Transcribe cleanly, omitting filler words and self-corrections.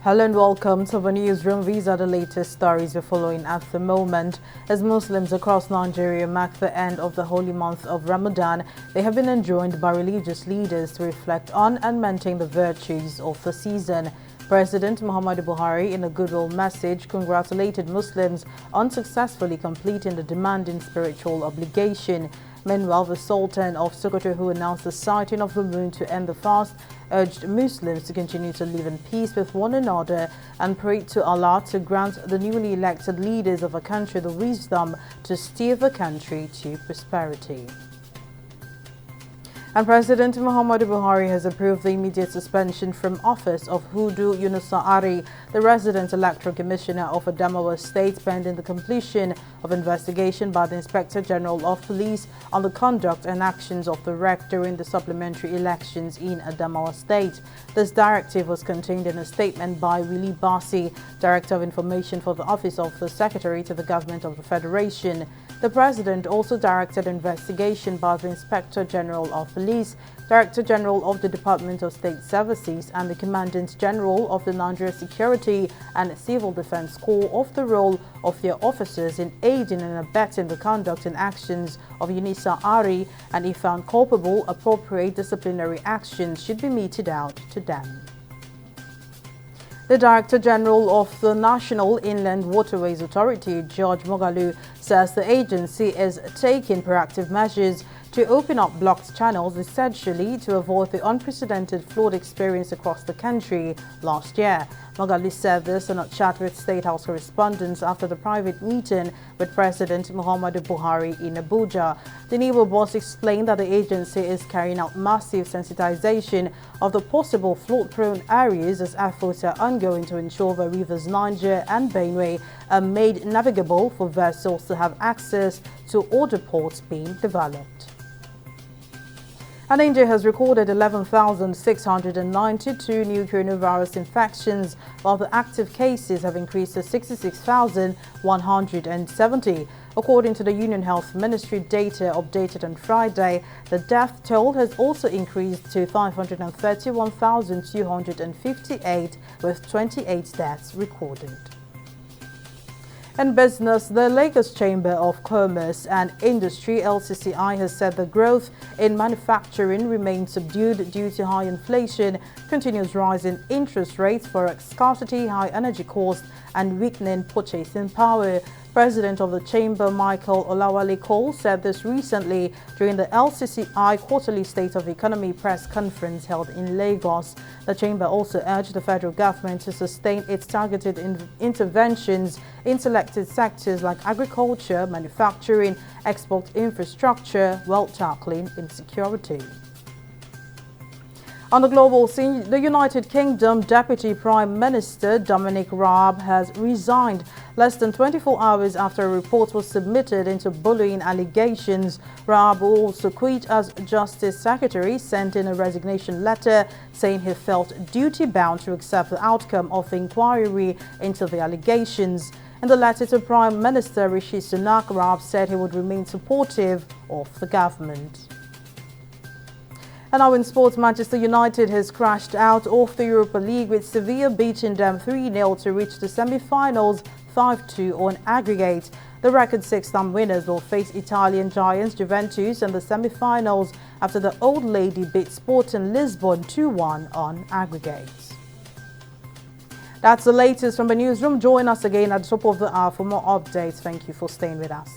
Hello and welcome to the newsroom. These are the latest stories we're following at the moment. As Muslims across Nigeria mark the end of the holy month of Ramadan, they have been enjoined by religious leaders to reflect on and maintain the virtues of the season. President Muhammadu Buhari, in a goodwill message, congratulated Muslims on successfully completing the demanding spiritual obligation. Meanwhile, the Sultan of Sokoto, who announced the sighting of the moon to end the fast, urged Muslims to continue to live in peace with one another and prayed to Allah to grant the newly elected leaders of a country the wisdom to steer the country to prosperity. And President Muhammadu Buhari has approved the immediate suspension from office of Hudu Yunusa Ari, the resident electoral commissioner of Adamawa State, pending the completion of investigation by the Inspector General of Police on the conduct and actions of the REC during the supplementary elections in Adamawa State. This directive was contained in a statement by Willie Bassi, Director of Information for the Office of the Secretary to the Government of the Federation. The President also directed investigation by the Inspector General of Police, Director General of the Department of State Services, and the Commandant General of the Nigeria Security and Civil Defense Corps of the role of their officers in aiding and abetting the conduct and actions of Yunusa Ari, and if found culpable, appropriate disciplinary actions should be meted out to them. The Director General of the National Inland Waterways Authority, George Moghalu, says the agency is taking proactive measures to open up blocked channels, essentially to avoid the unprecedented flood experience across the country last year. Moghalu said this in a chat with State House correspondents after the private meeting with President Muhammadu Buhari in Abuja. The naval boss explained that the agency is carrying out massive sensitization of the possible flood-prone areas as efforts are ongoing to ensure the rivers Niger and Benue are made navigable for vessels to have access to all the ports being developed. And India has recorded 11,692 new coronavirus infections, while the active cases have increased to 66,170. According to the Union Health Ministry data updated on Friday, the death toll has also increased to 531,258, with 28 deaths recorded. In business, the Lagos Chamber of Commerce and Industry (LCCI) has said the growth in manufacturing remains subdued due to high inflation, continuous rise in interest rates, forex scarcity, high energy costs, and weakening purchasing power. President of the Chamber, Michael Olawale Cole, said this recently during the LCCI Quarterly State of the Economy press conference held in Lagos. The Chamber also urged the federal government to sustain its targeted interventions in selected sectors like agriculture, manufacturing, export infrastructure, while tackling insecurity. On the global scene, the United Kingdom Deputy Prime Minister Dominic Raab has resigned less than 24 hours after a report was submitted into bullying allegations. Raab, who also quit as Justice Secretary, sent in a resignation letter saying he felt duty-bound to accept the outcome of the inquiry into the allegations. In the letter to Prime Minister Rishi Sunak, Raab said he would remain supportive of the government. And now in sports, Manchester United has crashed out of the Europa League, with Sevilla beating them 3-0 to reach the semi-finals 5-2 on aggregate. The record six-time winners will face Italian giants Juventus in the semi-finals after the Old Lady beat Sporting Lisbon 2-1 on aggregate. That's the latest from the newsroom. Join us again at the top of the hour for more updates. Thank you for staying with us.